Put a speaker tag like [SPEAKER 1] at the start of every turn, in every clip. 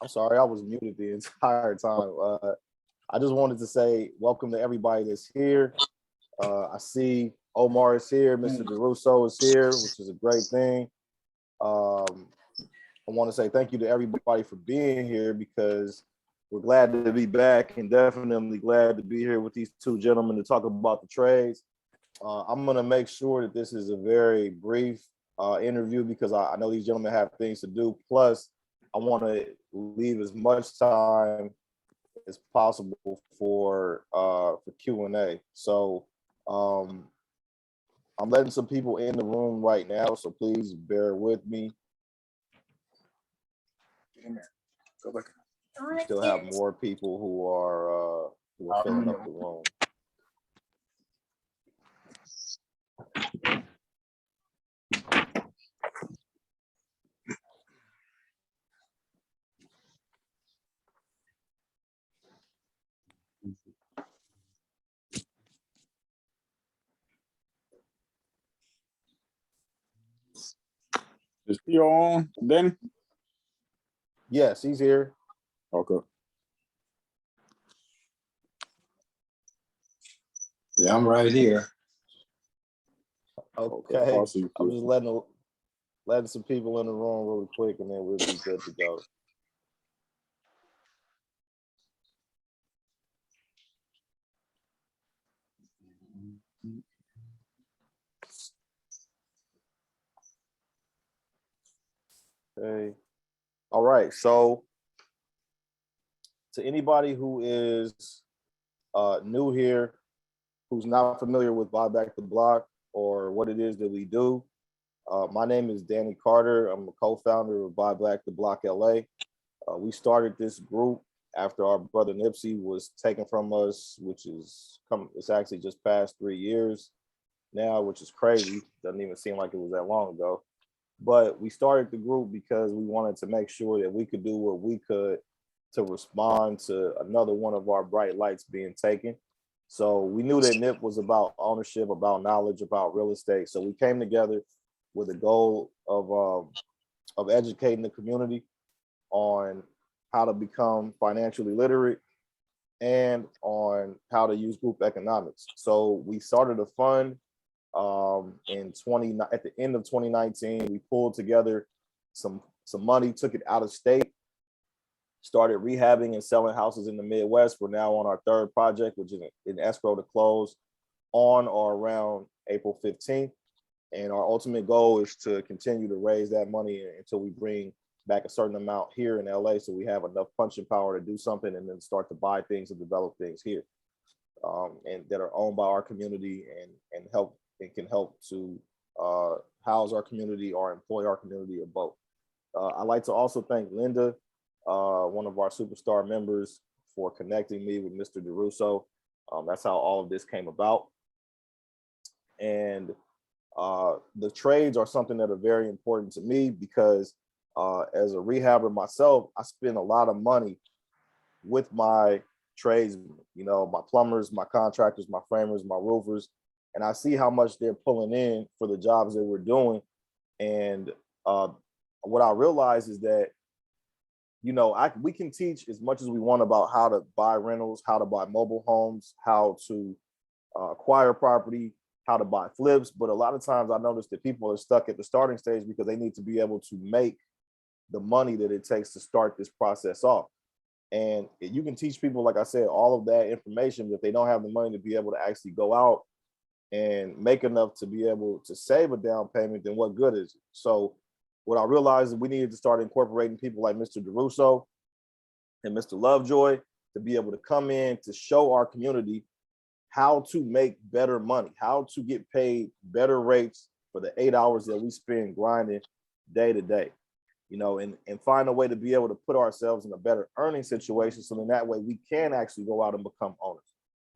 [SPEAKER 1] I'm sorry, I was muted the entire time. I just wanted to say welcome to everybody that's here. I see Omar is here, Mr. DeRusso is here, which is a great thing. Um, I want to say thank you to everybody for being here because we're glad to be back and definitely glad to be here with these two gentlemen to talk about the trades. I'm going to make sure that this is a very brief interview because I know these gentlemen have things to do. Plus, I want to leave as much time as possible for Q&A. So um, I'm letting some people in the room right now, so please bear with me.
[SPEAKER 2] Go back.
[SPEAKER 1] We still have more people who are filling up the room.
[SPEAKER 2] Is he on then?
[SPEAKER 1] Yes, he's here.
[SPEAKER 2] Okay.
[SPEAKER 3] Yeah, I'm right here.
[SPEAKER 1] Okay,
[SPEAKER 2] Awesome.
[SPEAKER 1] I'm just letting some people in the room really quick, and then we'll be good to go. Okay. All right. So, to anybody who is new here, who's not familiar with Buy Back the Block or what it is that we do, my name is Danny Carter. I'm a co-founder of Buy Back the Block LA. We started this group after our brother Nipsey was taken from us, it's actually just past 3 years now, which is crazy. Doesn't even seem like it was that long ago. But we started the group because we wanted to make sure that we could do what we could to respond to another one of our bright lights being taken. So we knew that NIP was about ownership, about knowledge, about real estate. So we came together with a goal of educating the community on how to become financially literate and on how to use group economics. So we started a fund at the end of 2019. We pulled together some money, took it out of state, started rehabbing and selling houses in the Midwest. We're now on our third project, which is in escrow to close on or around April 15th. And our ultimate goal is to continue to raise that money until we bring back a certain amount here in LA so we have enough punching power to do something and then start to buy things and develop things here and that are owned by our community and can help to house our community or employ our community or both. I'd like to also thank Linda, one of our superstar members, for connecting me with Mr. DeRusso. That's how all of this came about. And the trades are something that are very important to me because as a rehabber myself, I spend a lot of money with my trades, my plumbers, my contractors, my framers, my roofers, and I see how much they're pulling in for the jobs that we're doing. And what I realize is that, we can teach as much as we want about how to buy rentals, how to buy mobile homes, how to acquire property, how to buy flips. But a lot of times I notice that people are stuck at the starting stage because they need to be able to make the money that it takes to start this process off. And you can teach people, like I said, all of that information, but if they don't have the money to be able to actually go out and make enough to be able to save a down payment, then what good is it? So what I realized is we needed to start incorporating people like Mr. DeRusso and Mr. Lovejoy to be able to come in to show our community how to make better money, how to get paid better rates for the 8 hours that we spend grinding day to day, and find a way to be able to put ourselves in a better earning situation. So then that way we can actually go out and become owners,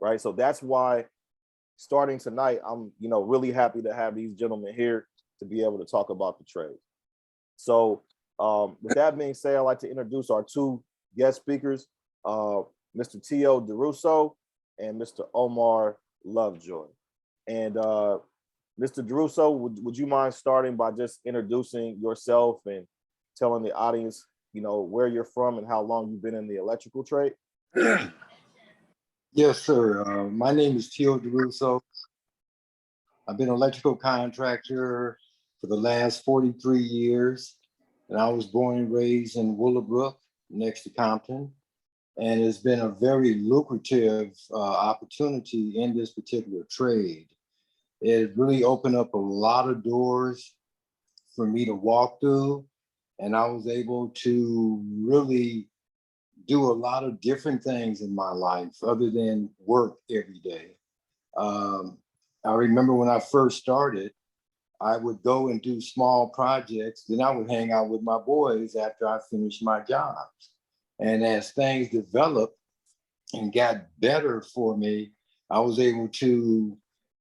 [SPEAKER 1] right? So that's why starting tonight, I'm, really happy to have these gentlemen here to be able to talk about the trade. So with that being said, I'd like to introduce our two guest speakers, Mr. T.O. DeRusso and Mr. Omar Lovejoy. And Mr. DeRusso, would you mind starting by just introducing yourself and telling the audience you know, where you're from and how long you've been in the electrical trade?
[SPEAKER 3] Yes, sir. My name is Tio DeRusso. I've been an electrical contractor for the last 43 years. And I was born and raised in Willowbrook, next to Compton. And it's been a very lucrative opportunity in this particular trade. It really opened up a lot of doors for me to walk through. And I was able to really do a lot of different things in my life other than work every day. I remember when I first started, I would go and do small projects. Then I would hang out with my boys after I finished my jobs. And as things developed and got better for me, I was able to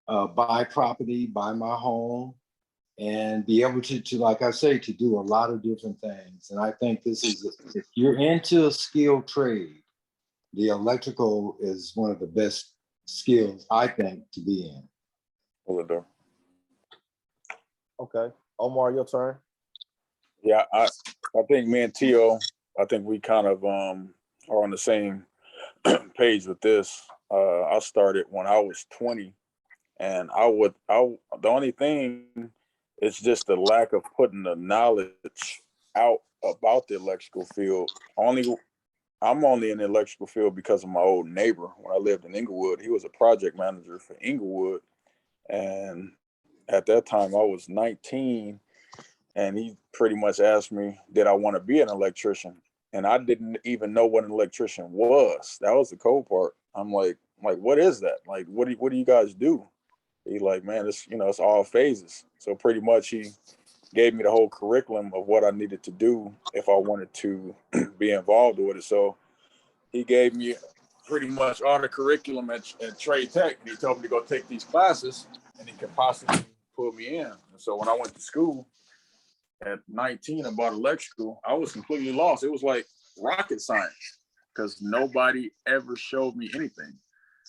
[SPEAKER 3] buy property, buy my home, and be able to, like I say, to do a lot of different things. And I think this is, if you're into a skilled trade, the electrical is one of the best skills, I think, to be in.
[SPEAKER 1] Okay. Omar, your turn.
[SPEAKER 2] Yeah, I think me and Tio, I think we kind of are on the same page with this. I started when I was 20, and the only thing is just the lack of putting the knowledge out about the electrical field. I'm only in the electrical field because of my old neighbor. When I lived in Inglewood, he was a project manager for Inglewood, and at that time I was 19, and he pretty much asked me, did I want to be an electrician? And I didn't even know what an electrician was. That was the cold part. I'm like, what is that? Like, what do you guys do? He like, man, it's all phases. So pretty much he gave me the whole curriculum of what I needed to do if I wanted to be involved with it. So he gave me pretty much all the curriculum at Trade Tech. And he told me to go take these classes and he could possibly put me in. And so when I went to school at 19 about electrical, I was completely lost. It was like rocket science because nobody ever showed me anything.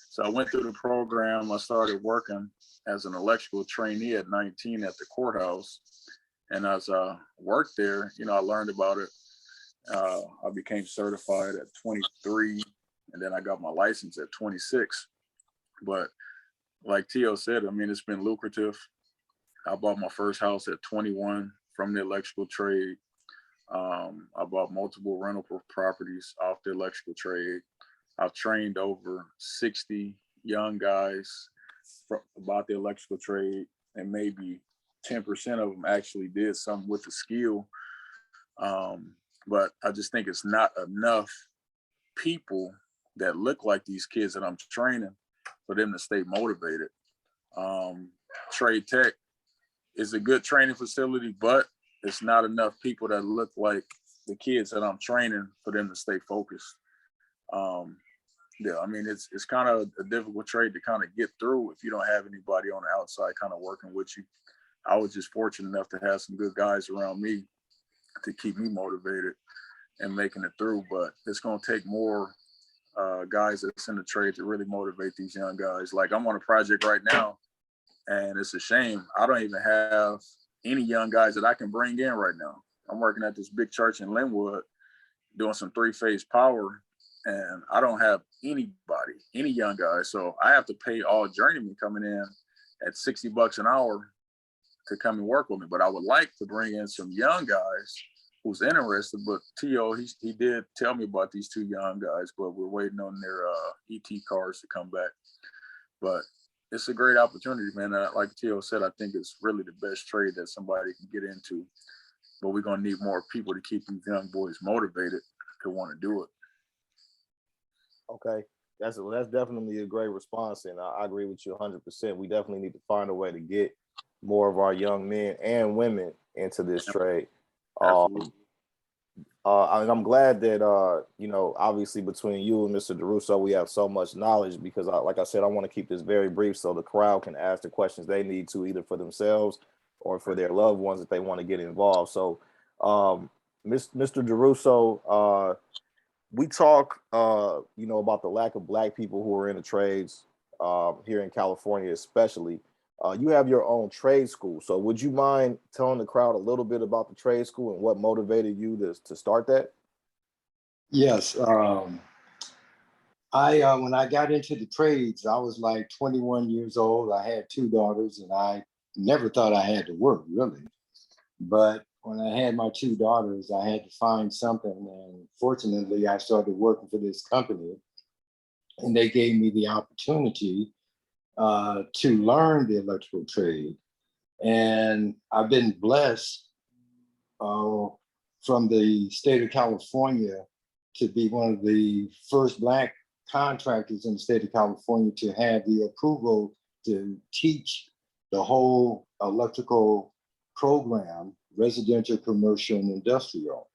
[SPEAKER 2] So I went through the program. I started working as an electrical trainee at 19 at the courthouse. And as I worked there, I learned about it. I became certified at 23, and then I got my license at 26. But like Tio said, I mean, it's been lucrative. I bought my first house at 21 from the electrical trade. I bought multiple rental properties off the electrical trade. I've trained over 60 young guys about the electrical trade, and maybe 10% of them actually did something with the skill. But I just think it's not enough people that look like these kids that I'm training for them to stay motivated. Trade Tech is a good training facility, but it's not enough people that look like the kids that I'm training for them to stay focused. Yeah, I mean, it's kind of a difficult trade to kind of get through if you don't have anybody on the outside kind of working with you. I was just fortunate enough to have some good guys around me to keep me motivated and making it through. But it's going to take more guys that's in the trade to really motivate these young guys. Like, I'm on a project right now, and it's a shame. I don't even have any young guys that I can bring in right now. I'm working at this big church in Linwood doing some 3-phase power, and I don't have anybody, any young guys. So I have to pay all journeymen coming in at $60 an hour to come and work with me. But I would like to bring in some young guys who's interested. But Tio, he did tell me about these 2 young guys, but we're waiting on their ET cards to come back. But it's a great opportunity, man. Like Tio said, I think it's really the best trade that somebody can get into. But we're going to need more people to keep these young boys motivated to want to do it.
[SPEAKER 1] Okay. That's definitely a great response. And I agree with you 100%. We definitely need to find a way to get more of our young men and women into this trade. I'm glad that, obviously between you and Mr. DeRusso, we have so much knowledge because, like I said, I want to keep this very brief so the crowd can ask the questions they need to either for themselves or for their loved ones if they want to get involved. So, Mr. DeRusso, we talk, about the lack of Black people who are in the trades here in California, especially. you have your own trade school. So would you mind telling the crowd a little bit about the trade school and what motivated you to start that?
[SPEAKER 3] Yes. When I got into the trades, I was like 21 years old. I had two daughters, and I never thought I had to work really. But when I had my two daughters, I had to find something. And fortunately, I started working for this company, and they gave me the opportunity to learn the electrical trade. And I've been blessed uh, from the state of California to be one of the first Black contractors in the state of California to have the approval to teach the whole electrical program, residential, commercial, and industrial.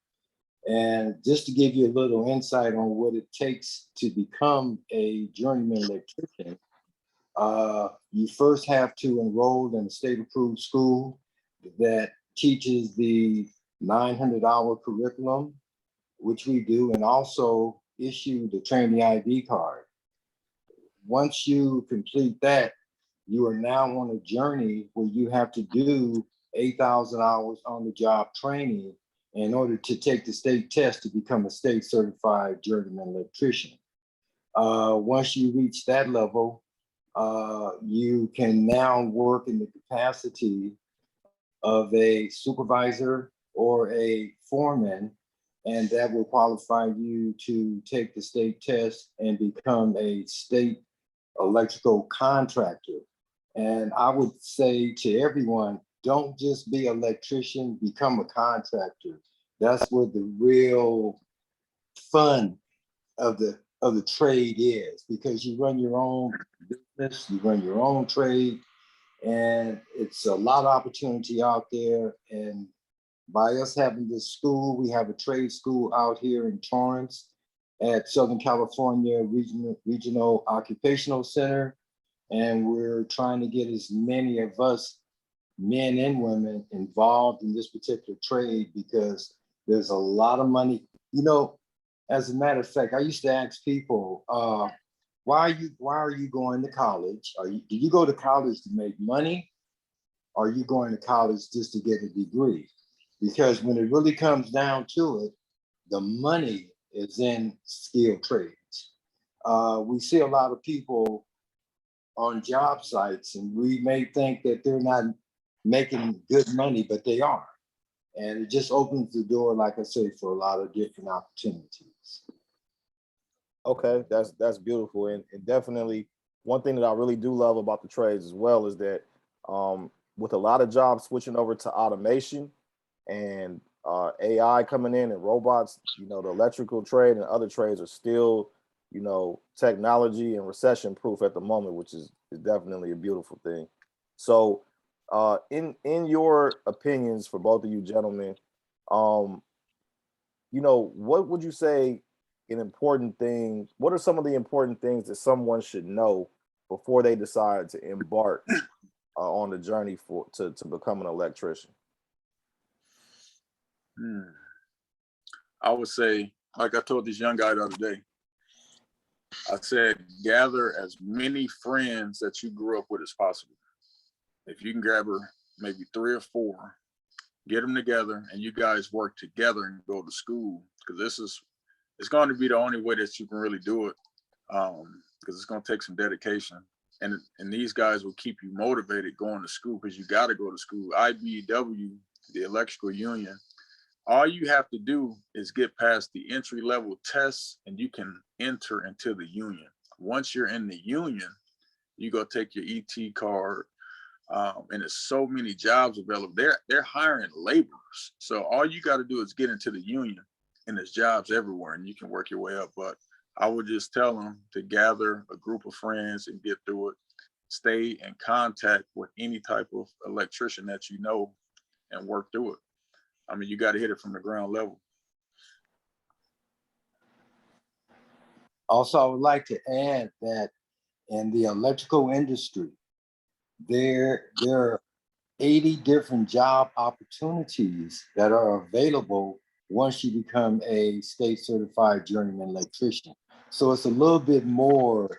[SPEAKER 3] And just to give you a little insight on what it takes to become a journeyman electrician, you first have to enroll in a state approved school that teaches the 900-hour curriculum, which we do, and also issue the trainee ID card. Once you complete that, you are now on a journey where you have to do 8,000 hours on the job training in order to take the state test to become a state certified journeyman electrician. Once you reach that level, you can now work in the capacity of a supervisor or a foreman, and that will qualify you to take the state test and become a state electrical contractor. And I would say to everyone, don't just be an electrician, become a contractor. That's where the real fun of the trade is, because you run your own business, you run your own trade, and it's a lot of opportunity out there. And by us having this school, we have a trade school out here in Torrance at Southern California Regional Occupational Center. And we're trying to get as many of us, men and women, involved in this particular trade because there's a lot of money. You know, as a matter of fact, I used to ask people, why are you going to college? Do you go to college to make money? Or are you going to college just to get a degree? Because when it really comes down to it, the money is in skilled trades. We see a lot of people on job sites, and we may think that they're not making good money, but they are. And it just opens the door, like I say, for a lot of different opportunities.
[SPEAKER 1] Okay, that's beautiful, and definitely one thing that I really do love about the trades as well is that with a lot of jobs switching over to automation and AI coming in and robots, you know, the electrical trade and other trades are still, you know, technology and recession proof at the moment, which is definitely a beautiful thing. So, in your opinions, for both of you gentlemen, um, you know, what would you say an important thing? What are some of the important things that someone should know before they decide to embark on the journey to become an electrician?
[SPEAKER 2] I would say, like I told this young guy the other day, I said, gather as many friends that you grew up with as possible. If you can grab her, maybe 3 or 4, get them together, and you guys work together and go to school, because it's going to be the only way that you can really do it, because it's going to take some dedication. And these guys will keep you motivated going to school, because you got to go to school. IBEW, the electrical union, all you have to do is get past the entry level tests and you can enter into the union. Once you're in the union, you go take your ET card, and there's so many jobs available. They're hiring laborers. So all you got to do is get into the union, and there's jobs everywhere and you can work your way up. But I would just tell them to gather a group of friends and get through it. Stay in contact with any type of electrician that you know and work through it. I mean, you got to hit it from the ground level.
[SPEAKER 3] Also, I would like to add that in the electrical industry, there are 80 different job opportunities that are available once you become a state certified journeyman electrician. So it's a little bit more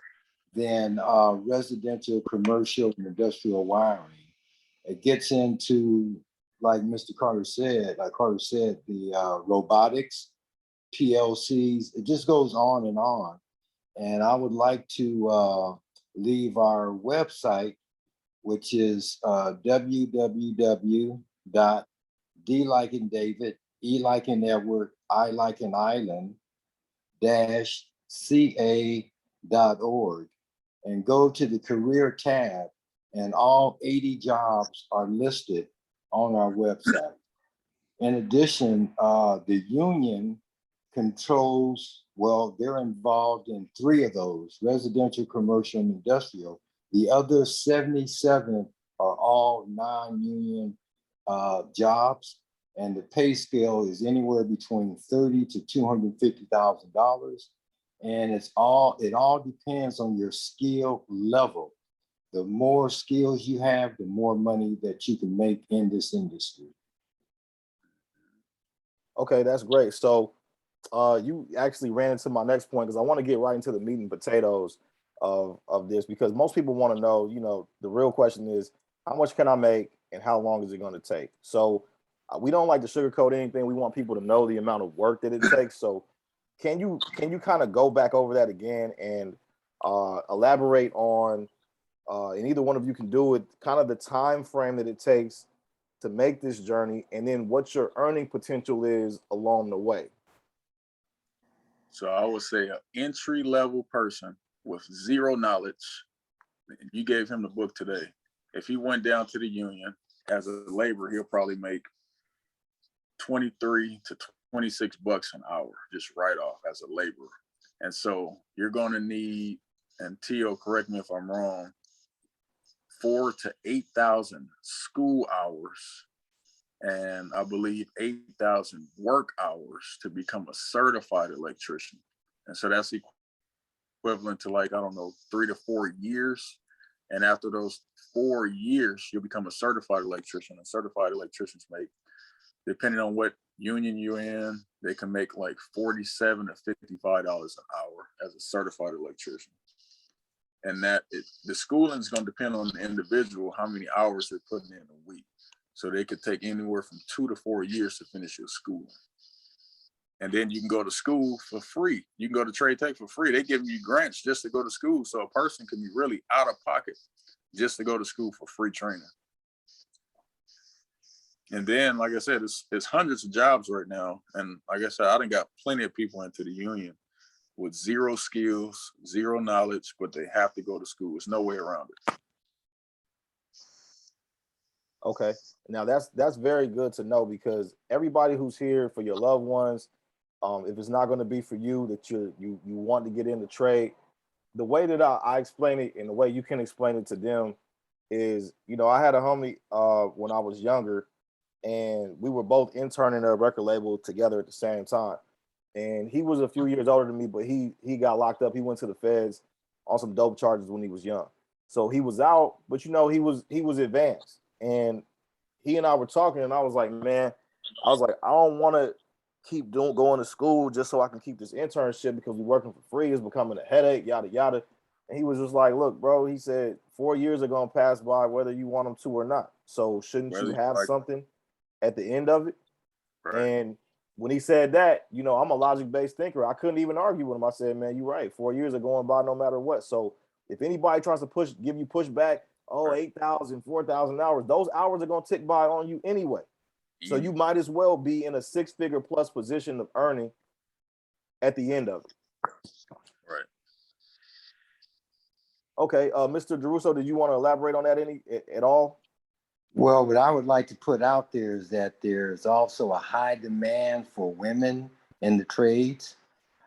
[SPEAKER 3] than residential, commercial, and industrial wiring. It gets into, like Mr. Carter said, the robotics, PLCs, it just goes on and on. And I would like to leave our website, which is www.d like in David, E like in Edward, I like in Island, -ca.org, and go to the career tab, and all 80 jobs are listed on our website. In addition, the union controls, well, they're involved in 3 of those: residential, commercial, and industrial. The other 77 are all non-union jobs, and the pay scale is anywhere between $30,000 to $250,000. And it all depends on your skill level. The more skills you have, the more money that you can make in this industry.
[SPEAKER 1] Okay, that's great. So you actually ran into my next point, because I want to get right into the meat and potatoes of this, because most people want to know, the real question is, how much can I make and how long is it going to take? So we don't like to sugarcoat anything. We want people to know the amount of work that it takes. So can you kind of go back over that again and elaborate on, and either one of you can do it, kind of the time frame that it takes to make this journey, and then what your earning potential is along the way?
[SPEAKER 2] So I would say an entry level person with zero knowledge, you gave him the book today. If he went down to the union as a laborer, he'll probably make 23 to 26 bucks an hour, just right off as a laborer. And so you're going to need, and Tio, correct me if I'm wrong, 4,000 to 8,000 school hours, and I believe 8,000 work hours to become a certified electrician. And so that's equivalent to, like, I don't know, 3 to 4 years. And after those 4 years, you'll become a certified electrician. And certified electricians make, depending on what union you're in, they can make like $47 to $55 an hour as a certified electrician. And the schooling is going to depend on the individual, how many hours they're putting in a week. So they could take anywhere from 2 to 4 years to finish your schooling. And then you can go to school for free. You can go to Trade Tech for free. They give you grants just to go to school. So a person can be really out of pocket just to go to school for free training. And then, like I said, it's hundreds of jobs right now. And like I said, I done got plenty of people into the union with zero skills, zero knowledge, but they have to go to school. There's no way around it.
[SPEAKER 1] Okay. Now that's very good to know, because everybody who's here for your loved ones, if it's not going to be for you, that you want to get into trade, the way that I explain it and the way you can explain it to them is, I had a homie when I was younger, and we were both interning at a record label together at the same time. And he was a few years older than me, but he got locked up. He went to the feds on some dope charges when he was young. So he was out, but he was advanced. And he and I were talking, and I was like, man, I don't want to keep going to school just so I can keep this internship, because we're working for free. It's becoming a headache, yada, yada. And he was just like, look, bro, he said, 4 years are going to pass by whether you want them to or not. So shouldn't you have something at the end of it?
[SPEAKER 2] Right.
[SPEAKER 1] And when he said that, I'm a logic-based thinker. I couldn't even argue with him. I said, man, you're right. 4 years are going by no matter what. So if anybody tries to give you pushback, 8,000, 4,000 hours, those hours are going to tick by on you anyway. So you might as well be in a 6-figure plus position of earning at the end of it.
[SPEAKER 2] Right.
[SPEAKER 1] Okay, Mr. DeRusso, did you want to elaborate on that at all?
[SPEAKER 3] Well, what I would like to put out there is that there's also a high demand for women in the trades.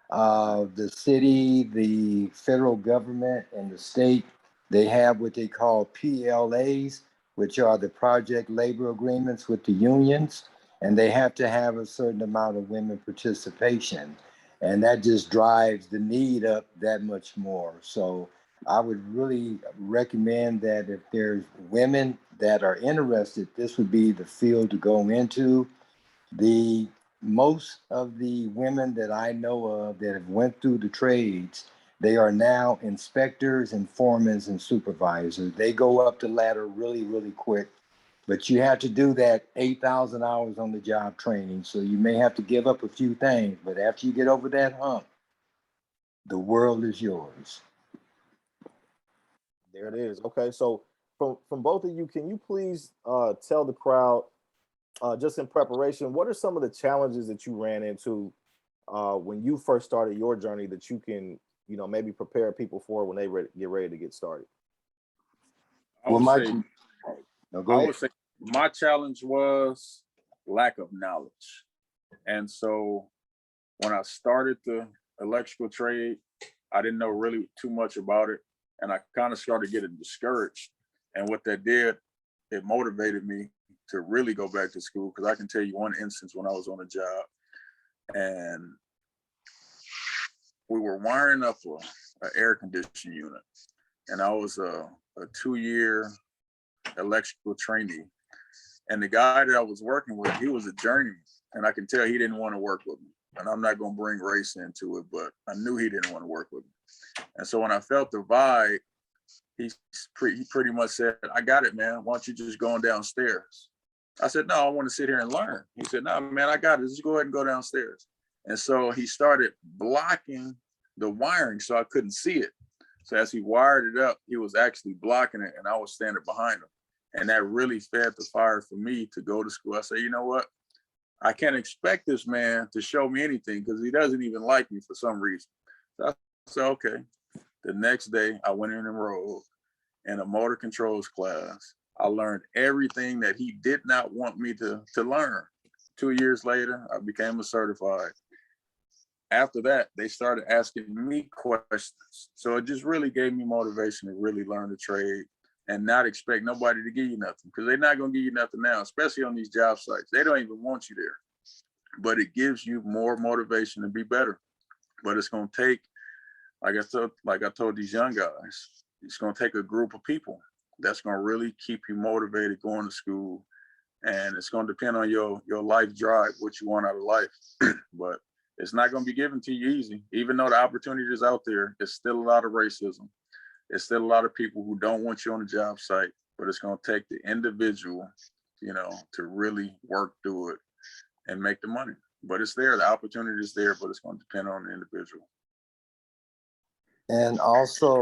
[SPEAKER 3] The city, the federal government, and the state, they have what they call PLAs, which are the project labor agreements with the unions, and they have to have a certain amount of women participation. And that just drives the need up that much more. So I would really recommend that if there's women that are interested, this would be the field to go into. Most of the women that I know of that have went through the trades, They are now inspectors and foremen and supervisors. They go up the ladder really, really quick. But you have to do that 8,000 hours on the job training. So you may have to give up a few things, but after you get over that hump, the world is yours.
[SPEAKER 1] There it is. Okay, so from both of you, can you please tell the crowd, just in preparation, what are some of the challenges that you ran into when you first started your journey that you can, maybe prepare people for when they get ready to get started?
[SPEAKER 2] I would say,
[SPEAKER 3] No, go ahead.
[SPEAKER 2] My challenge was lack of knowledge. And so when I started the electrical trade, I didn't know really too much about it. And I kind of started getting discouraged. And what that did, it motivated me to really go back to school. Because I can tell you one instance when I was on a job and we were wiring up an air conditioning unit. And I was a 2-year electrical trainee. And the guy that I was working with, he was a journeyman. And I can tell he didn't want to work with me. And I'm not going to bring race into it, but I knew he didn't want to work with me. And so when I felt the vibe, he pretty much said, I got it, man. Why don't you just go on downstairs? I said, no, I want to sit here and learn. He said, no, man, I got it. Just go ahead and go downstairs. And so he started blocking the wiring so I couldn't see it. So as he wired it up, he was actually blocking it and I was standing behind him. And that really fed the fire for me to go to school. I said, you know what? I can't expect this man to show me anything because he doesn't even like me for some reason. So I said, okay. The next day I went in and enrolled in a motor controls class. I learned everything that he did not want me to learn. 2 years later, I became a certified. After that, they started asking me questions. So it just really gave me motivation to really learn the trade and not expect nobody to give you nothing, because they're not going to give you nothing now, especially on these job sites. They don't even want you there, but it gives you more motivation to be better. But it's going to take, like I told these young guys, it's going to take a group of people that's going to really keep you motivated going to school. And it's going to depend on your life drive, what you want out of life. But it's not going to be given to you easy. Even though the opportunity is out there, there's still a lot of racism. There's still a lot of people who don't want you on the job site, but it's going to take the individual, to really work through it and make the money. But it's there. The opportunity is there, but it's going to depend on the individual.
[SPEAKER 3] And also,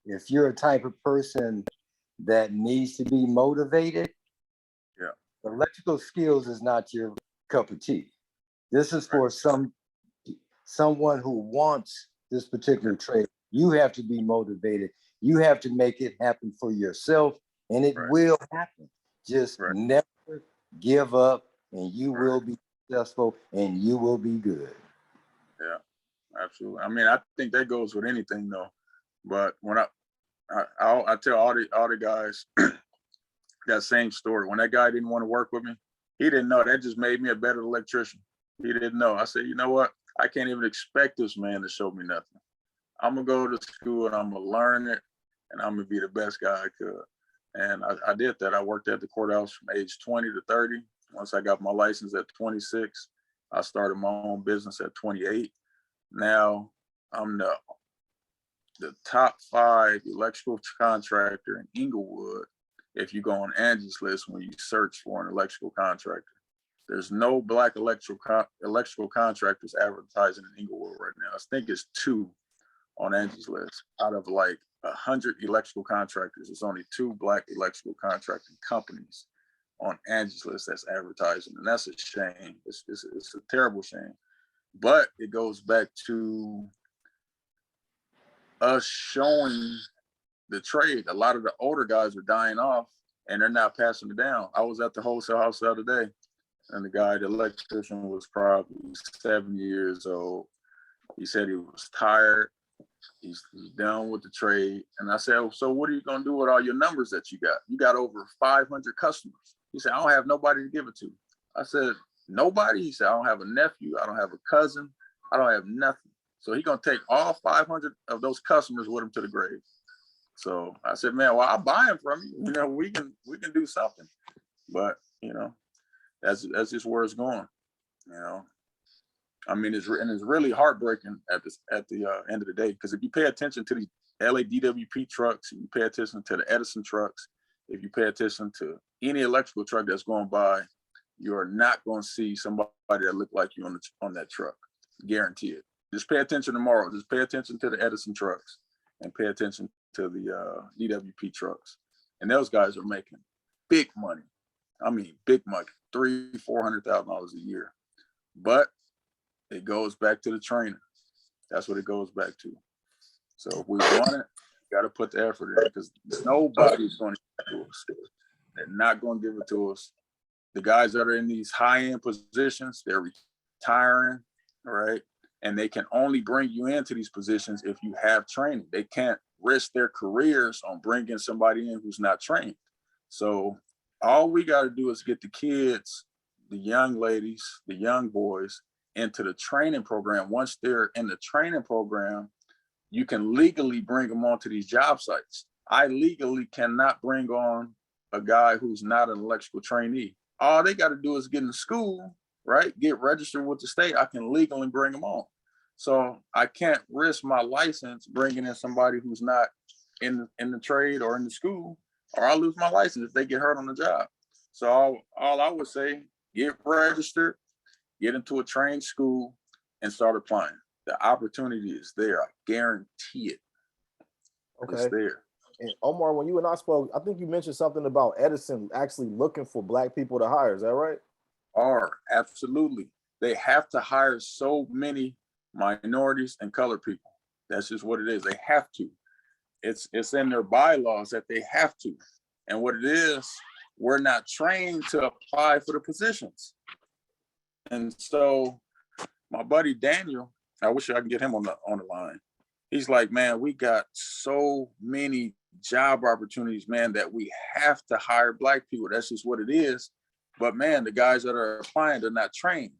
[SPEAKER 3] if you're a type of person that needs to be motivated,
[SPEAKER 2] yeah,
[SPEAKER 3] electrical skills is not your cup of tea. This is for someone who wants this particular trade. You have to be motivated. You have to make it happen for yourself, and it will happen. Just never give up, and you will be successful, and you will be good.
[SPEAKER 2] Yeah, absolutely. I mean, I think that goes with anything, though. But when I tell all the guys that same story. When that guy didn't want to work with me, he didn't know. That just made me a better electrician. He didn't know. I said, you know what? I can't even expect this man to show me nothing. I'm going to go to school and I'm going to learn it and I'm going to be the best guy I could. And I did that. I worked at the courthouse from age 20 to 30. Once I got my license at 26, I started my own business at 28. Now I'm the top 5 electrical contractor in Inglewood. If you go on Angie's List, when you search for an electrical contractor, there's no Black electrical contractors advertising in Inglewood right now. I think it's 2 on Angie's List. Out of like 100 electrical contractors, there's only 2 Black electrical contracting companies on Angie's List that's advertising, and that's a shame. It's a terrible shame. But it goes back to us showing the trade. A lot of the older guys are dying off and they're not passing it down. I was at the wholesale house the other day and the electrician was probably 70 years old. He said he was tired. He's done with the trade. And I said, so what are you going to do with all your numbers that you got? You got over 500 customers. He said, I don't have nobody to give it to. I said, nobody? He said, I don't have a nephew. I don't have a cousin. I don't have nothing. So he's going to take all 500 of those customers with him to the grave. So I said, man, well, I'll buy them from you. We can do something. But, that's just where it's going, I mean, it's really heartbreaking at the end of the day, because if you pay attention to these LADWP trucks, and you pay attention to the Edison trucks, if you pay attention to any electrical truck that's going by, you're not going to see somebody that look like you on that truck. Guarantee it. Just pay attention tomorrow. Just pay attention to the Edison trucks and pay attention to the DWP trucks. And those guys are making big money. I mean, big money, $300,000-$400,000 a year. But it goes back to the training. That's what it goes back to. So if we want it, we got to put the effort in, because nobody's going to give it to us. They're not going to give it to us. The guys that are in these high-end positions, they're retiring, right? And they can only bring you into these positions if you have training. They can't risk their careers on bringing somebody in who's not trained. So all we got to do is get the kids, the young ladies, the young boys into the training program. Once they're in the training program, you can legally bring them onto these job sites. I legally cannot bring on a guy who's not an electrical trainee. All they got to do is get in school, right? Get registered with the state. I can legally bring them on. So I can't risk my license bringing in somebody who's not in the trade or in the school, or I'll lose my license if they get hurt on the job. So all I would say, get registered, get into a trained school, and start applying. The opportunity is there. I guarantee it.
[SPEAKER 1] Okay.
[SPEAKER 2] It's there.
[SPEAKER 1] And Omar, when you and I spoke, I think you mentioned something about Edison actually looking for Black people to hire. Is that right?
[SPEAKER 2] Absolutely. They have to hire so many minorities and colored people. That's just what it is. They have to. It's in their bylaws that they have to. And what it is, we're not trained to apply for the positions. And so my buddy Daniel, I wish I could get him on the line. He's like, man, we got so many job opportunities, man, that we have to hire Black people. That's just what it is. But man, the guys that are applying, they're not trained.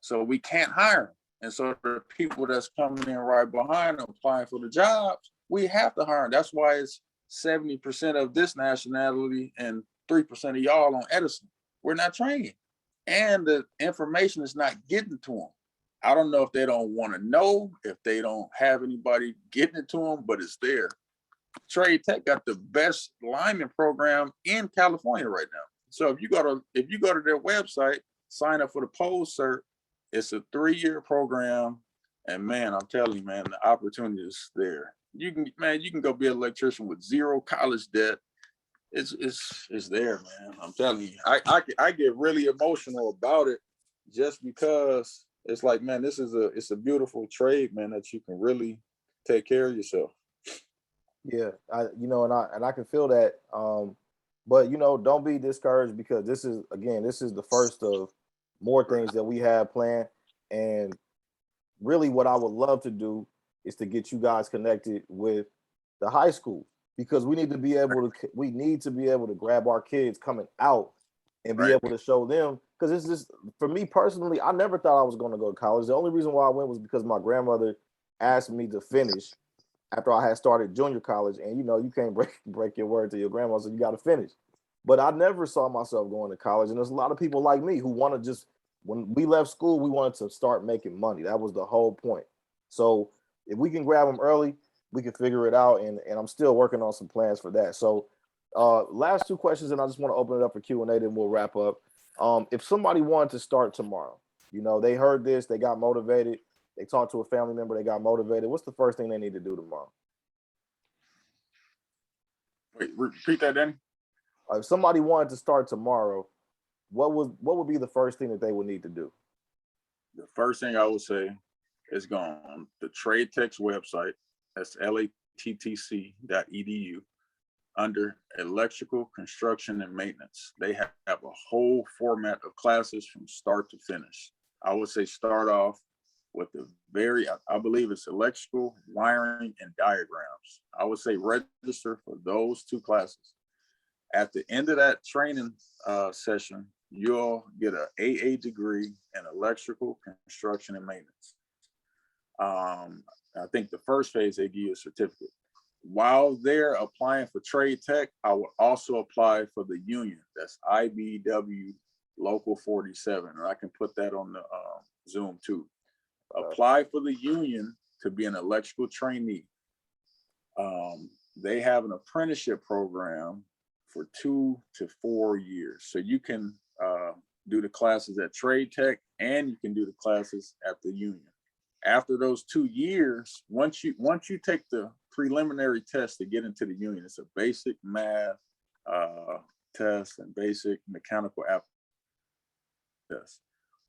[SPEAKER 2] So we can't hire them. And so the people that's coming in right behind them applying for the jobs, we have to hire them. That's why it's 70% of this nationality and 3% of y'all on Edison. We're not trained. And the information is not getting to them. I don't know if they don't want to know, if they don't have anybody getting it to them, but it's there. Trade Tech got the best lineman program in California right now. So if you go to their website, sign up for the Pole Cert, it's a 3-year program. And man, I'm telling you, man, the opportunity is there. You can go be an electrician with 0 college debt. It's there, man. I'm telling you, I get really emotional about it, just because it's like, man, it's a beautiful trade, man, that you can really take care of yourself.
[SPEAKER 1] Yeah, and I can feel that. But don't be discouraged, because this is the first of more things that we have planned. And really what I would love to do is to get you guys connected with the high school, because we need to be able to grab our kids coming out and be able to show them, because it's just, for me personally, I never thought I was going to go to college. The only reason why I went was because my grandmother asked me to finish after I had started junior college, and you can't break your word to your grandma, so you got to finish. But I never saw myself going to college, and there's a lot of people like me who want to just, when we left school, we wanted to start making money. That was the whole point. So if we can grab them early, we can figure it out, and I'm still working on some plans for that. So last 2 questions, and I just want to open it up for Q&A, then we'll wrap up. If somebody wanted to start tomorrow, they heard this, they got motivated, they talked to a family member, they got motivated, what's the first thing they need to do tomorrow?
[SPEAKER 2] Wait, repeat that, Danny.
[SPEAKER 1] If somebody wanted to start tomorrow, what would be the first thing that they would need to do?
[SPEAKER 2] The first thing I would say is go on the Trade Tech's website. That's lattc.edu. Under electrical construction and maintenance. They have a whole format of classes from start to finish. I would say start off with I believe it's electrical, wiring, and diagrams. I would say register for those 2 classes. At the end of that training session, you'll get an AA degree in electrical construction and maintenance. I think the first phase, they give you a certificate. While they're applying for Trade Tech, I would also apply for the union. That's IBW Local 47, and I can put that on the Zoom too. apply for the union to be an electrical trainee. They have an apprenticeship program for 2 to 4 years. So you can do the classes at Trade Tech and you can do the classes at the union. After those 2 years, once you take the preliminary test to get into the union, it's a basic math test and basic mechanical aptitude test.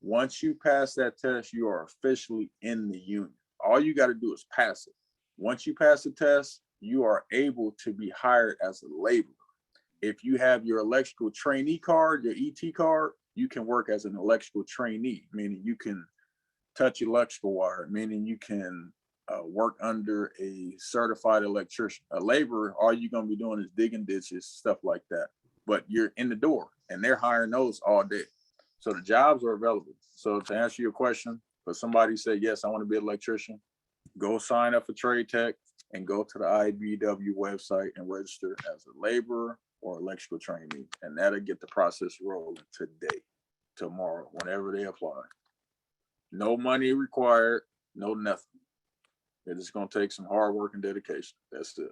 [SPEAKER 2] Once you pass that test, you are officially in the union. All you got to do is pass it. Once you pass the test, you are able to be hired as a laborer. If you have your electrical trainee card, your ET card, you can work as an electrical trainee, meaning you can touch electrical wire, meaning you can work under a certified electrician. A laborer, all you're going to be doing is digging ditches, stuff like that. But you're in the door and they're hiring those all day. So the jobs are available. So to answer your question, for somebody say, yes, I want to be an electrician, go sign up for Trade Tech and go to the IBW website and register as a laborer or electrical trainee. And that'll get the process rolling today, tomorrow, whenever they apply. No money required, no nothing. It's just going to take some hard work and dedication. That's it.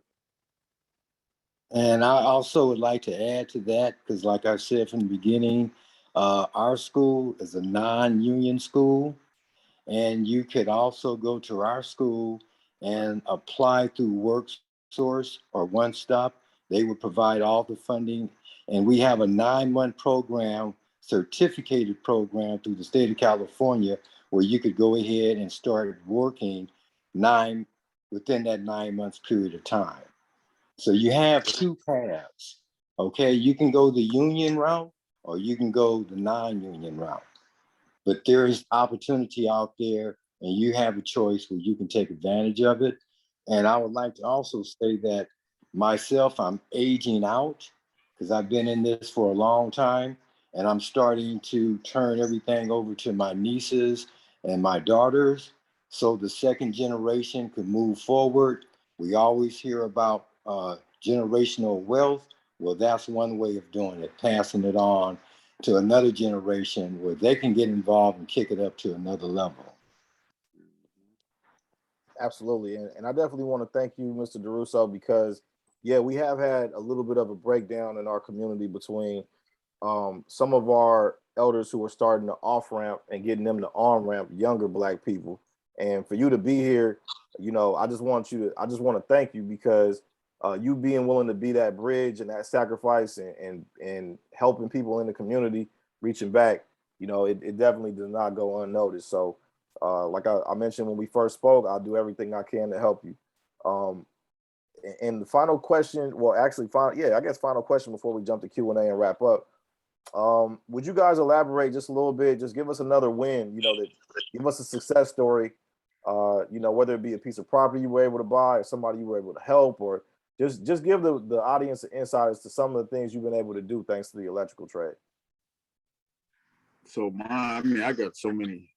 [SPEAKER 3] And I also would like to add to that, because like I said from the beginning, our school is a non-union school, and you could also go to our school and apply through WorkSource or One Stop. They would provide all the funding, and we have a 9-month program, certificated program through the state of California, where you could go ahead and start working within that 9 months period of time. So you have 2 paths, okay? You can go the union route or you can go the non-union route. But there is opportunity out there and you have a choice where you can take advantage of it. And I would like to also say that myself, I'm aging out because I've been in this for a long time, and I'm starting to turn everything over to my nieces and my daughters so the second generation could move forward. We always hear about generational wealth. Well, that's one way of doing it, passing it on to another generation where they can get involved and kick it up to another level.
[SPEAKER 1] Absolutely. And I definitely want to thank you, Mr. DeRusso, because, yeah, we have had a little bit of a breakdown in our community between some of our elders who are starting the off ramp and getting them to on ramp younger Black people. And for you to be here, you know, I just want to thank you because you being willing to be that bridge and that sacrifice and helping people in the community, reaching back, you know, it definitely does not go unnoticed. So like I mentioned when we first spoke, I'll do everything I can to help you. And the final question, well, actually, final question before we jump to Q&A and wrap up. Would you guys elaborate just a little bit? Just give us another win, you know, give us a success story, you know, whether it be a piece of property you were able to buy or somebody you were able to help, or just give the audience insights to some of the things you've been able to do thanks to the electrical trade.
[SPEAKER 2] So I got so many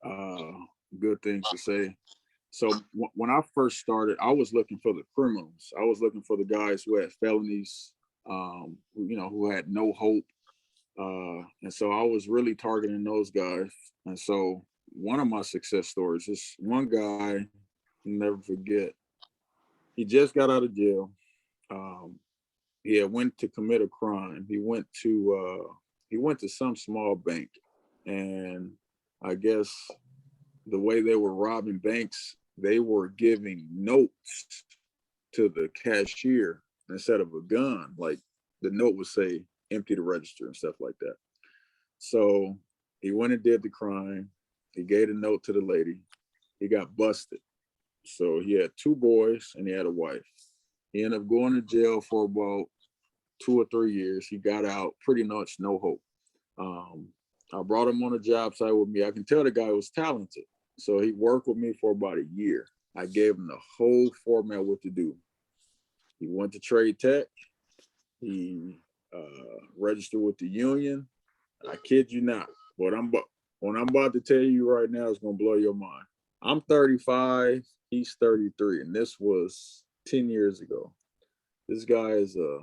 [SPEAKER 2] good things to say. So when I first started, I was looking for the criminals. I was looking for the guys who had felonies, who had no hope. And so I was really targeting those guys. And so one of my success stories is one guy, I'll never forget. He just got out of jail. He had went to commit a crime. He went to some small bank, and I guess the way they were robbing banks, they were giving notes to the cashier instead of a gun. Like the note would say, empty the register and stuff like that. So he went and did the crime. He gave a note to the lady. He got busted. So he had 2 boys and he had a wife. He ended up going to jail for about 2 or 3 years. He got out pretty much no hope. I brought him on a job site with me. I can tell the guy was talented. So he worked with me for about a year. I gave him the whole format what to do. He went to Trade Tech. He registered with the union. I kid you not. What I'm about to tell you right now is going to blow your mind. I'm 35. He's 33. And this was 10 years ago. This guy is a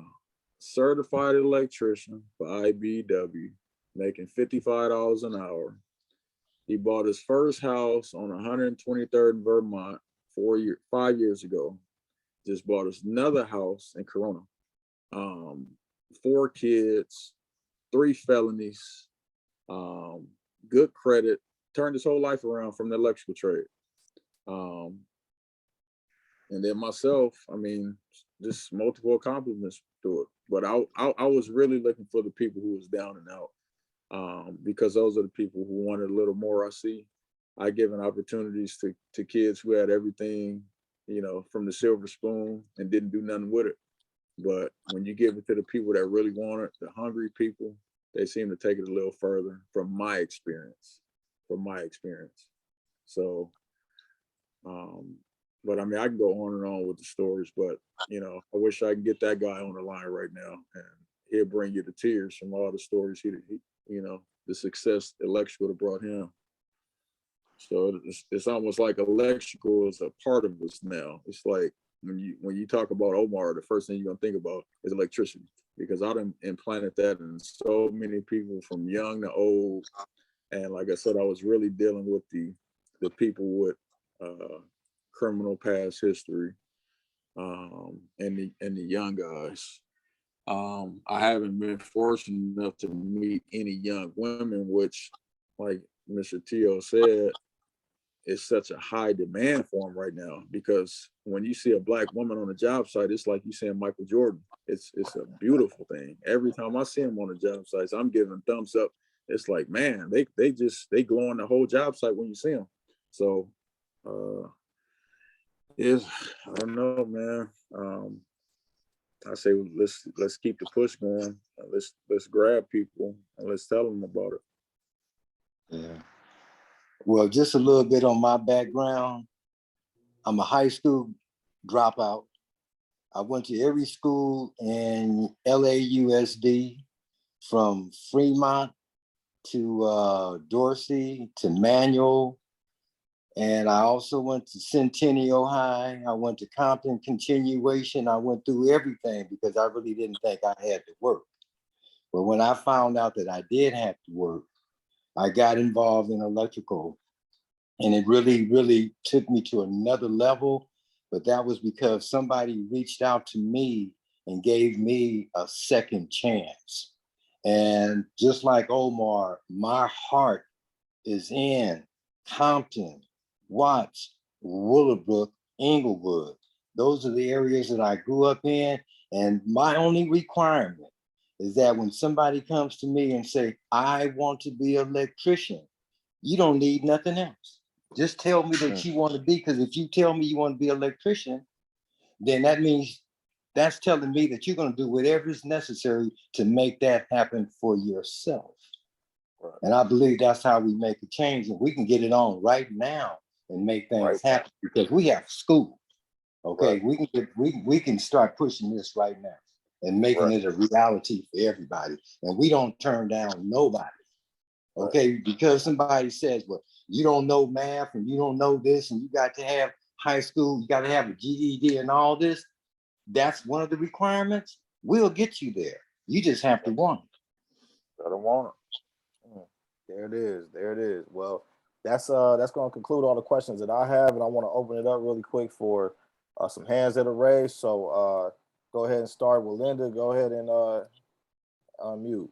[SPEAKER 2] certified electrician for IBW, making $55 an hour. He bought his first house on 123rd in Vermont 5 years ago. Just bought us another house in Corona. 4 kids, 3 felonies, good credit, turned his whole life around from the electrical trade. And then myself, I mean, just multiple accomplishments to it. But I was really looking for the people who was down and out, because those are the people who wanted a little more. I given opportunities to kids who had everything, you know, from the silver spoon and didn't do nothing with it. But when you give it to the people that really want it, the hungry people, they seem to take it a little further from my experience. So, but I mean, I can go on and on with the stories, but you know, I wish I could get that guy on the line right now, and he'll bring you to tears from all the stories he you know, the success electrical brought him. So it's almost like electrical is a part of us now. It's like when you talk about Omar, the first thing you're gonna think about is electricity, because I done implanted that in so many people from young to old. And like I said, I was really dealing with the people with criminal past history, and the young guys. I haven't been fortunate enough to meet any young women, which, like Mr. Tio said, is such a high demand for them right now, because when you see a Black woman on a job site, it's like you seeing Michael Jordan. It's a beautiful thing. Every time I see them on the job sites, I'm giving thumbs up. It's like, man, they glow on the whole job site when you see them. So I don't know, man. I say let's keep the push going. Let's grab people and let's tell them about it.
[SPEAKER 3] Yeah. Well, just a little bit on my background. I'm a high school dropout. I went to every school in LAUSD, from Fremont to Dorsey to Manual. And I also went to Centennial High. I went to Compton Continuation. I went through everything because I really didn't think I had to work. But when I found out that I did have to work, I got involved in electrical, and it really, really took me to another level. But that was because somebody reached out to me and gave me a second chance. And just like Omar, my heart is in Compton, Watts, Willowbrook, Inglewood. Those are the areas that I grew up in. And my only requirement is that when somebody comes to me and say, I want to be an electrician, you don't need nothing else. Just tell me that you want to be, because if you tell me you want to be an electrician, then that means that's telling me that you're going to do whatever is necessary to make that happen for yourself. Right. And I believe that's how we make a change, and we can get it on right now and make things happen, because we have school. Okay, we can start pushing this right now and making it a reality for everybody. And we don't turn down nobody. Okay, because somebody says, well, you don't know math and you don't know this, and you got to have high school, you got to have a GED and all this. That's one of the requirements. We'll get you there. You just have to want it.
[SPEAKER 2] I don't want it.
[SPEAKER 1] There it is. There it is. Well, that's going to conclude all the questions that I have, and I want to open it up really quick for some hands that are raised. So go ahead and start with Linda. Go ahead and unmute.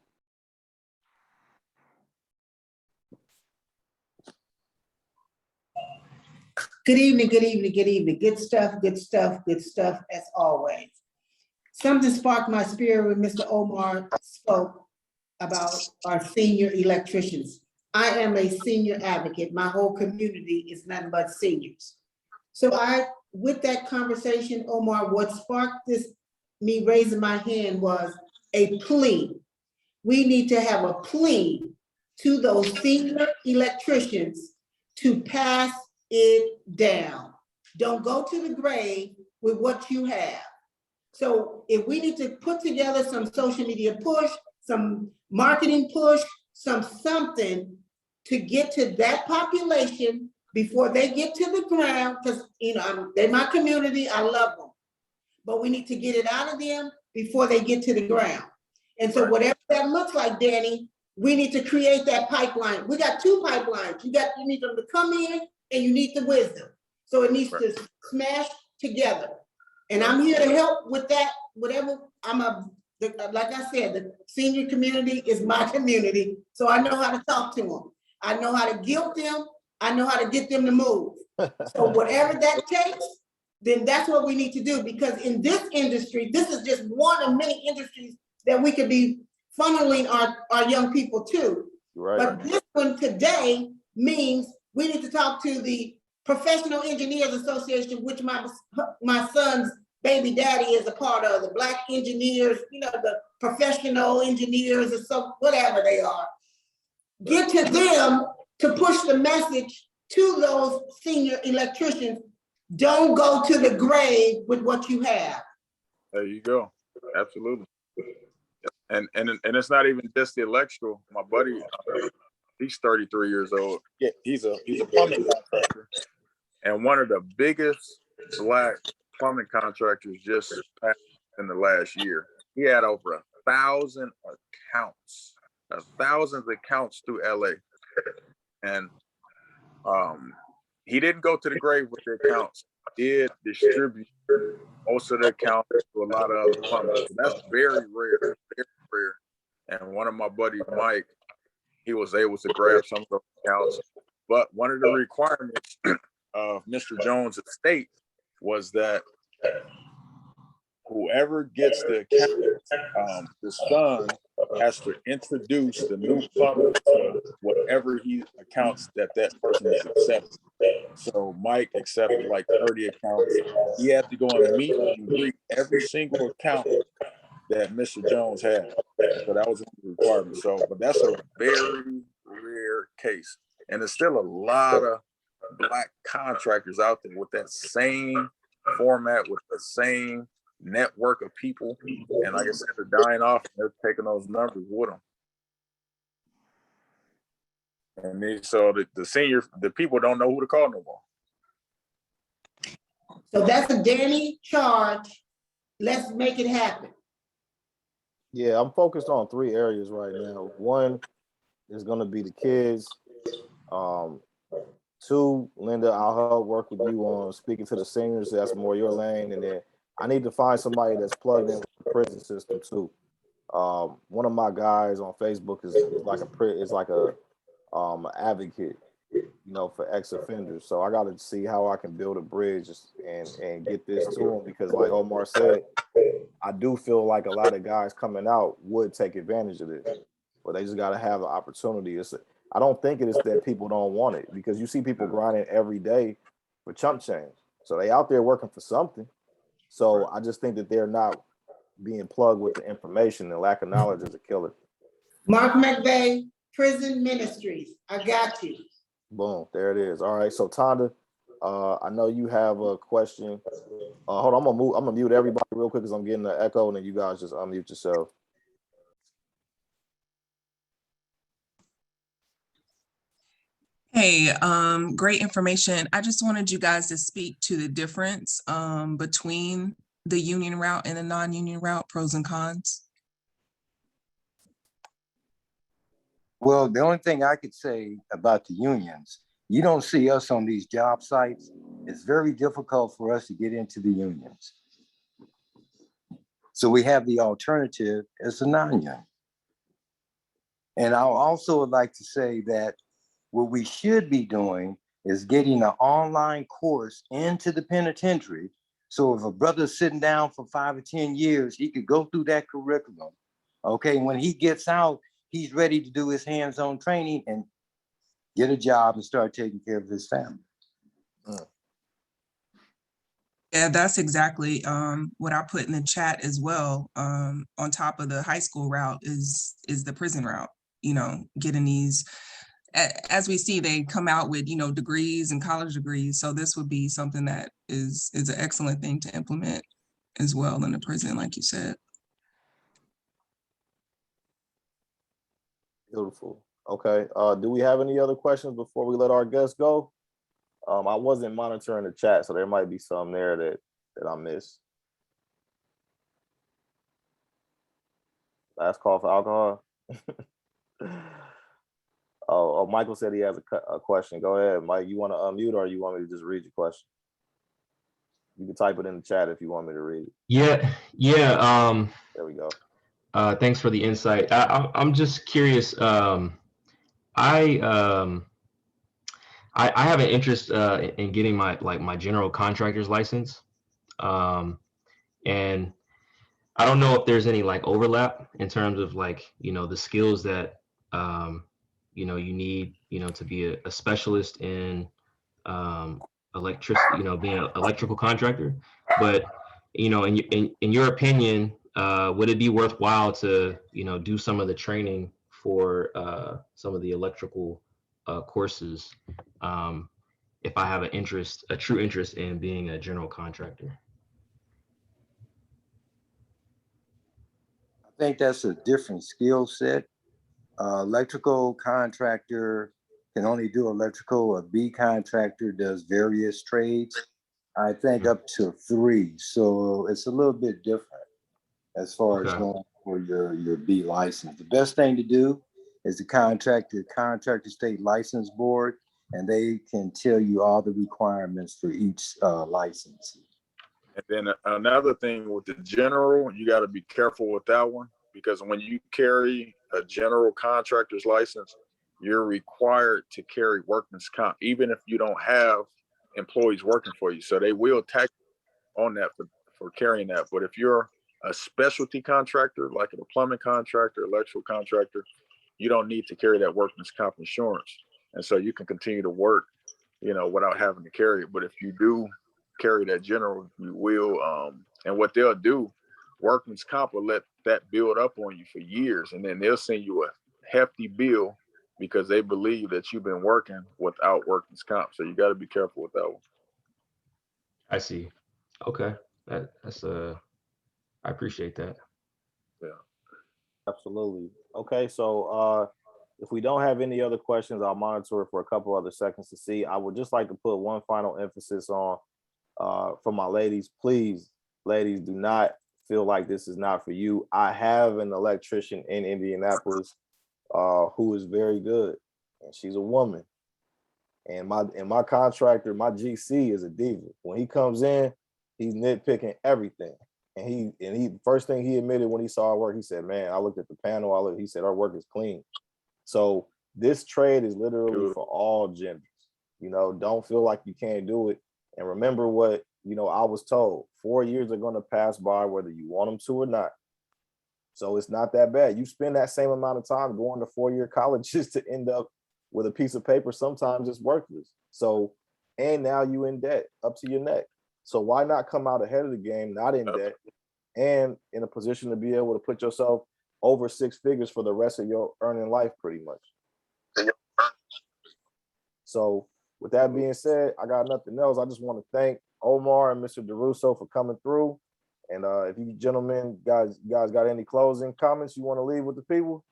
[SPEAKER 4] Good evening, good evening, good evening. Good stuff, good stuff, good stuff, as always. Something sparked my spirit when Mr. Omar spoke about our senior electricians. I am a senior advocate. My whole community is nothing but seniors. So with that conversation, Omar, what sparked me raising my hand was a plea. We need to have a plea to those senior electricians to pass it down. Don't go to the grave with what you have. So if we need to put together some social media push, some marketing push, something to get to that population before they get to the ground, because they're my community, I love them. But we need to get it out of them before they get to the ground. And so whatever that looks like, Danny, we need to create that pipeline. We got two pipelines. You need them to come in and you need the wisdom. So it needs to smash together. And I'm here to help with that, whatever. Like I said, the senior community is my community. So I know how to talk to them. I know how to guilt them. I know how to get them to move. So whatever that takes, then that's what we need to do. Because in this industry, this is just one of many industries that we could be funneling our young people to.
[SPEAKER 1] Right.
[SPEAKER 4] But this one today means we need to talk to the Professional Engineers Association, which my son's baby daddy is a part of, the Black engineers, the professional engineers or so, whatever they are. Get to them to push the message to those senior electricians. Don't go to the grave with what you have.
[SPEAKER 2] There you go. Absolutely. And it's not even just the electrical. My buddy, he's 33 years old. Yeah, he's a plumbing contractor. And one of the biggest Black plumbing contractors just passed in the last year. He had over 1,000 accounts through LA. And he didn't go to the grave with the accounts. He did distribute most of the accounts to a lot of other plumbers. That's very rare, very rare. And one of my buddy, Mike, he was able to grab some of those accounts. But one of the requirements of Mr. Jones' estate was that whoever gets the account, the son has to introduce the new plumber to whatever he accounts that person is accepting. So Mike accepted like 30 accounts. He had to go and meet and greet every single account that Mr. Jones had. So that was one of the requirements. So, but that's a very rare case. And there's still a lot of Black contractors out there with that same format, with the same network of people. And like I said, they're dying off and they're taking those numbers with them. And so the people don't know who to call no more.
[SPEAKER 4] So that's a Danny charge. Let's make it happen.
[SPEAKER 1] Yeah, I'm focused on 3 areas right now. One is going to be the kids. 2, Linda, I'll help work with you on speaking to the seniors. That's more your lane. And then I need to find somebody that's plugged in with the prison system too. One of my guys on Facebook is like a advocate, for ex-offenders. So I got to see how I can build a bridge and get this to them, because like Omar said, I do feel like a lot of guys coming out would take advantage of this, but they just got to have the opportunity. I don't think it is that people don't want it, because you see people grinding every day for chump change. So they out there working for something. So I just think that they're not being plugged with the information, and lack of knowledge is a killer.
[SPEAKER 4] Mark McVeigh, Prison Ministries. I got you.
[SPEAKER 1] Boom, there it is. All right, so Tonda, I know you have a question. Hold on, I'm gonna mute everybody real quick because I'm getting the echo, and then you guys just unmute yourself.
[SPEAKER 5] Hey, great information. I just wanted you guys to speak to the difference between the union route and the non-union route, pros and cons.
[SPEAKER 3] Well, the only thing I could say about the unions, you don't see us on these job sites. It's very difficult for us to get into the unions. So we have the alternative as a non-union. And I also would like to say that what we should be doing is getting an online course into the penitentiary. So if a brother's sitting down for 5 or 10 years, he could go through that curriculum. Okay, when he gets out, he's ready to do his hands-on training and get a job and start taking care of his family.
[SPEAKER 5] Yeah, that's exactly what I put in the chat as well. On top of the high school route is the prison route, getting these, as we see, they come out with, degrees and college degrees. So this would be something that is an excellent thing to implement as well in the prison, like you said.
[SPEAKER 1] Beautiful. Okay. Do we have any other questions before we let our guests go? I wasn't monitoring the chat, so there might be some there that I missed. Last call for alcohol. Oh, Michael said he has a question. Go ahead, Mike. You want to unmute or you want me to just read your question? You can type it in the chat if you want me to read it.
[SPEAKER 6] Yeah.
[SPEAKER 1] There we go.
[SPEAKER 6] Thanks for the insight. I'm just curious. I I have an interest in getting my general contractor's license, and I don't know if there's any like overlap in terms of like the skills that you need to be a specialist in electricity, being an electrical contractor. But in your opinion, would it be worthwhile to do some of the training for some of the electrical courses if I have a true interest in being a general contractor?
[SPEAKER 3] I think that's a different skill set. Electrical contractor can only do electrical. A B contractor does various trades. I think up to 3. So it's a little bit different as far as
[SPEAKER 6] Okay.
[SPEAKER 3] going for your B license. The best thing to do is to contact the Contractor State License Board, and they can tell you all the requirements for each license.
[SPEAKER 2] And then another thing with the general, you got to be careful with that one, because when you carry a general contractor's license, you're required to carry workman's comp, even if you don't have employees working for you. So they will tax on that for carrying that. But if you're a specialty contractor, like a plumbing contractor, electrical contractor, you don't need to carry that workman's comp insurance. And so you can continue to work, without having to carry it. But if you do carry that general, you will. And what they'll do, workman's comp will let that build up on you for years. And then they'll send you a hefty bill because they believe that you've been working without workman's comp. So you got to be careful with that one.
[SPEAKER 6] I see. Okay. That's I appreciate that.
[SPEAKER 2] Yeah.
[SPEAKER 1] Absolutely. Okay, so if we don't have any other questions, I'll monitor it for a couple other seconds to see. I would just like to put one final emphasis on for my ladies. Please, ladies, do not feel like this is not for you. I have an electrician in Indianapolis who is very good, and she's a woman. And my contractor, my GC, is a diva. When he comes in, he's nitpicking everything. And he first thing he admitted when he saw our work, he said, "Man, I looked at the panel. He said our work is clean." So this trade is literally for all genders. Don't feel like you can't do it. And remember what I was told: 4 years are going to pass by whether you want them to or not. So it's not that bad. You spend that same amount of time going to 4-year college just to end up with a piece of paper. Sometimes it's worthless. So, and now you in debt up to your neck. So why not come out ahead of the game, not in debt, and in a position to be able to put yourself over 6 figures for the rest of your earning life, pretty much. So with that being said, I got nothing else. I just want to thank Omar and Mr. DeRusso for coming through. And if you gentlemen, guys got any closing comments you want to leave with the people?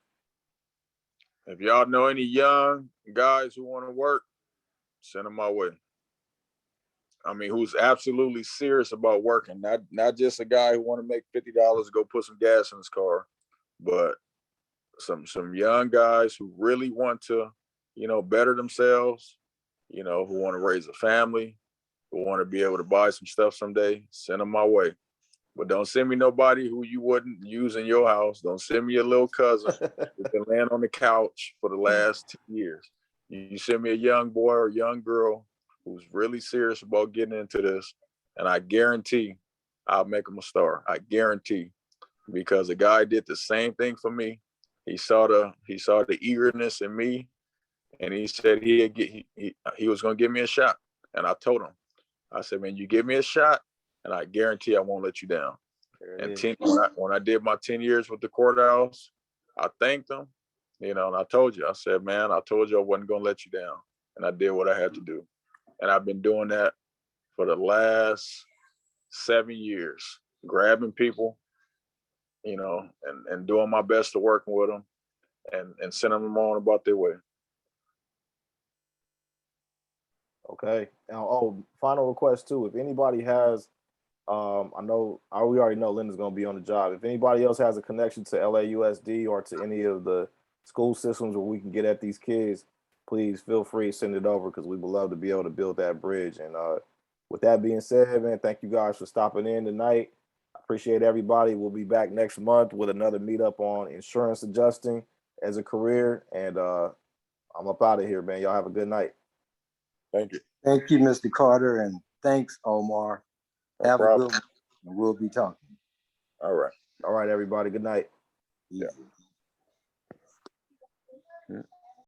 [SPEAKER 2] If y'all know any young guys who want to work, send them my way. I mean, who's absolutely serious about working, not just a guy who want to make $50 to go put some gas in his car, but some young guys who really want to, better themselves, who want to raise a family, who want to be able to buy some stuff someday. Send them my way. But don't send me nobody who you wouldn't use in your house. Don't send me a little cousin who's been laying on the couch for the last 10 years. You send me a young boy or young girl who's really serious about getting into this, and I guarantee I'll make them a star. I guarantee, because the guy did the same thing for me. He saw the eagerness in me, and he said he was going to give me a shot. And I told him, I said, "Man, you give me a shot, and I guarantee I won't let you down." And when I did my 10 years with the courthouse, I thanked them, and I told you, I said, "Man, I told you I wasn't going to let you down." And I did what I had to do. And I've been doing that for the last 7 years, grabbing people, and doing my best to working with them and sending them on about their way.
[SPEAKER 1] Okay. Now, final request too. If anybody has, we already know Linda's going to be on the job. If anybody else has a connection to LAUSD or to any of the school systems where we can get at these kids, please feel free to send it over because we would love to be able to build that bridge. And with that being said, man, thank you guys for stopping in tonight. I appreciate everybody. We'll be back next month with another meetup on insurance adjusting as a career. And I'm up out of here, man. Y'all have a good night.
[SPEAKER 2] Thank you.
[SPEAKER 3] Thank you, Mr. Carter, and thanks, Omar.
[SPEAKER 2] No
[SPEAKER 3] Have
[SPEAKER 2] problem.
[SPEAKER 3] a good one, and we'll be talking.
[SPEAKER 2] All right.
[SPEAKER 1] All right, everybody. Good night.
[SPEAKER 3] Yeah.